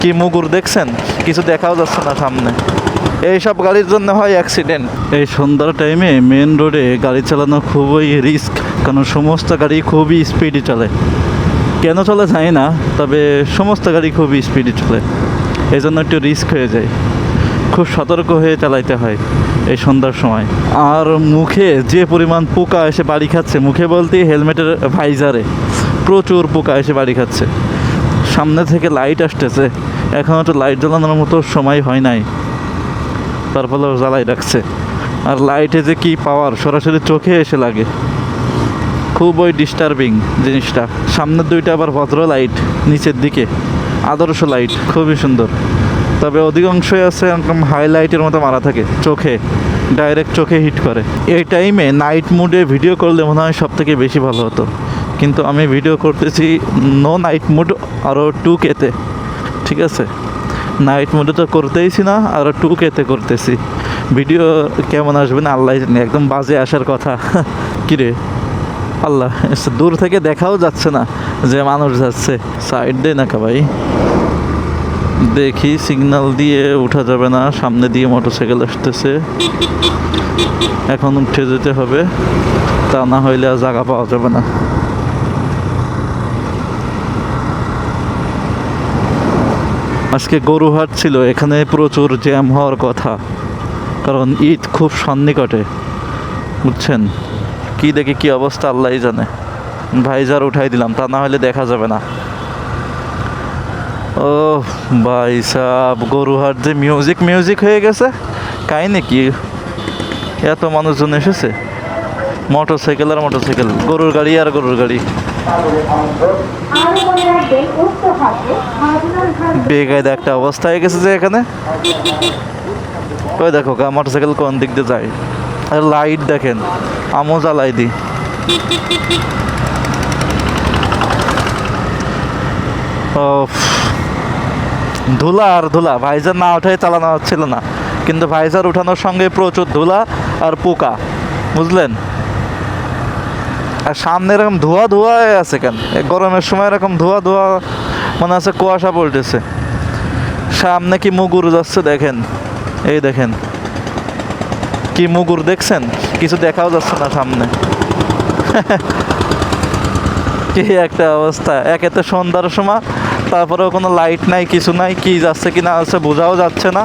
কি মুগুর দেখছেন? কিছু দেখাও যাচ্ছে না সামনে। এইসব গাড়ির জন্য হয় অ্যাক্সিডেন্ট। এই সন্ধ্যার টাইমে মেন রোডে গাড়ি চালানো খুবই রিস্ক, কারণ সমস্ত গাড়ি খুবই স্পিডে চলে। কেন চলে জানি না, তবে সমস্ত গাড়ি খুবই স্পিডে চলে, এই জন্য একটু রিস্ক হয়ে যায়। খুব সতর্ক হয়ে চালাইতে হয় এই সন্ধ্যার সময়। আর মুখে যে পরিমাণ পোকা এসে বাড়ি খাচ্ছে, মুখে বলতে হেলমেটের ভাইজারে প্রচুর পোকা এসে বাড়ি খাচ্ছে। সামনে থেকে লাইট আসতেছে, এখনও তো লাইট জ্বালানোর মতো সময় হয় নাই, তারপরেও জ্বালাই রাখছে। আর লাইটে যে কি পাওয়ার, সরাসরি চোখে এসে লাগে, খুবই ডিস্টার্বিং জিনিসটা। সামনের দুইটা আবার ভদ্র লাইট, নিচের দিকে আদর্শ লাইট, খুবই সুন্দর। তবে অধিকাংশই আছে এরকম হাইলাইটের মতো মারা থাকে, চোখে ডাইরেক্ট চোখে হিট করে। এই টাইমে নাইট মুডে ভিডিও করলে মনে হয় সব থেকে বেশি ভালো হতো, কিন্তু আমি ভিডিও করতেছি নো নাইট মুড, আরও 2K-তে। ঠিক আছে, নাইট মুডে তো করতেইছি না, আরও 2K-তে করতেছি। ভিডিও কেমন আসবে না আল্লাহ জানে, একদম বাজে আসার কথা। কিরে আল্লাহ, দূর থেকে দেখাও যাচ্ছে না যে মানুষ যাচ্ছে। সাইড দে না কা ভাই, দেখি সিগন্যাল দিয়ে উঠা যাবে না, সামনে দিয়ে মোটরসাইকেল আসতেছে, এখন উঠে যেতে হবে, তা না হইলে আর জায়গা পাওয়া যাবে না। আজকে গরুহাট ছিল, এখানে প্রচুর জ্যাম হওয়ার কথা, কারণ ঈদ খুব সন্নিকটে, বুঝছেন। কি দেখে কি অবস্থা আল্লাহই জানে। ভাইজার উঠাই দিলাম, তা না হলে দেখা যাবে না। ও ভাই সাব, গরুহাট যে মিউজিক হয়ে গেছে, কাহিনী কি? এত মানুষজন এসেছে, মোটরসাইকেল আর মোটরসাইকেল, গরুর গাড়ি আর গরুর গাড়ি। বেকায়দা একটা অবস্থা হয়ে গেছে যে এখানে। ওই দেখো মোটরসাইকেল কোন দিক দিয়ে যায়, আর লাইট দেখেন, আমও জ্বালাই দি। ও ধুলা আর ধুলা, ভাইজার না ওঠাই চালানো হচ্ছিল না, কিন্তু ভাইজার উঠানোর সঙ্গে প্রচুর ধুলা আর পোকা, বুঝলেন। আর সামনে এরকম ধোয়া ধোয়া হয়ে আছে কেন? গরমের সময় এরকম ধোয়া ধোয়া মনে আছে কুয়াশা পড়তেছে। সামনে কি মুগুর যাচ্ছে দেখেন, এই দেখেন কি মুগুর দেখছেন? কিছু দেখাও যাচ্ছে না সামনে। কি একটা অবস্থা, একে তো সন্ধ্যার সময়, তারপরেও কোনো লাইট নাই, কিছু নাই, কি যাচ্ছে কি না যাচ্ছে বোঝাও যাচ্ছে না।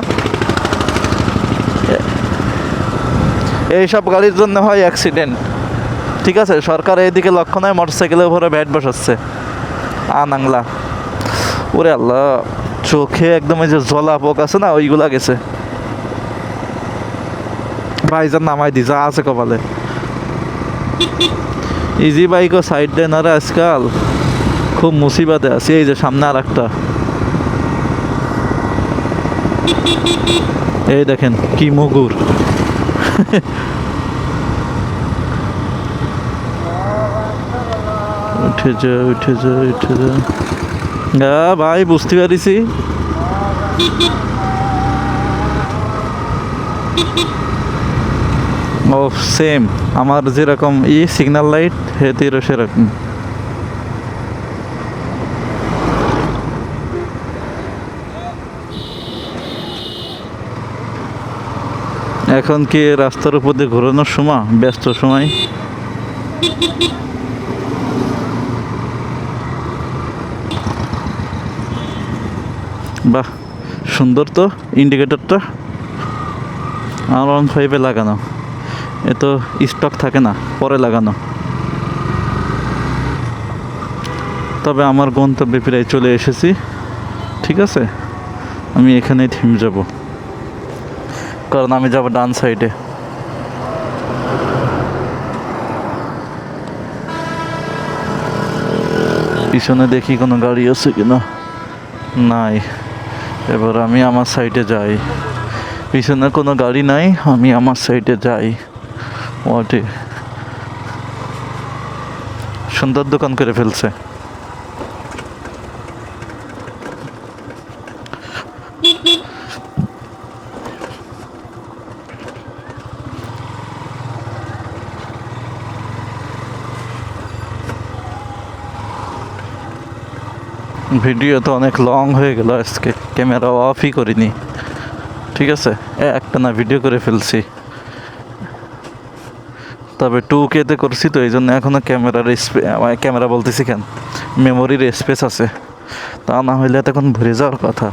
এইসব গাড়ির জন্য হয় অ্যাক্সিডেন্ট। ঠিক আছে, সরকার এইদিকে লক্ষ্য নয়, মোটরসাইকেলের উপরে ব্যাট বসাচ্ছে আনাংলা। ওরে আল্লাহ, চোখে একদম ওই যে জলা পোক আছে না, ওইগুলা গেছে। ভাইজার নামাই দি, যা আছে কপালে। ইজি বাইকও সাইড দেয় না রে আজকাল, খুব মুসিবাতে আছি। এই যে সামনে আর একটা, এই দেখেন কি মুগুর। উঠে যা উঠে যা উঠে যা। ভাই বুঝতে পারিছি। ও সেম, আমার যেরকম সিগন্যাল লাইট হেতিরও সেরকম। এখন কি রাস্তার উপর দিয়ে ঘোরানোর সময়, ব্যস্ত সময়। বাহ সুন্দর তো ইন্ডিকেটরটা, R15 লাগানো, এ তো স্টক থাকে না, পরে লাগানো। তবে আমার গন্তব্যে প্রায় চলে এসেছি। ঠিক আছে, আমি এখানেই থেমে যাব, কারণ আমি যাব ডান সাইডে। পিছনে দেখি কোনো গাড়ি আছে কিনা, নাই। এবার আমি আমার সাইডে যাই, পিছনে কোনো গাড়ি নাই, আমি আমার সাইডে যাই। ওটে সুন্দর দোকান করে ফেলছে। ভিডিও তো অনেক লং হয়ে গেল আজকে, ক্যামেরা অফই করিনি, ঠিক আছে, একটা না ভিডিও করে ফেলছি। তবে 2K-তে করছি তো এই জন্য এখনও ক্যামেরা বলতেছি কেন, মেমোরির স্পেস আছে, তা না হইলে তখন ভরে যাওয়ার কথা।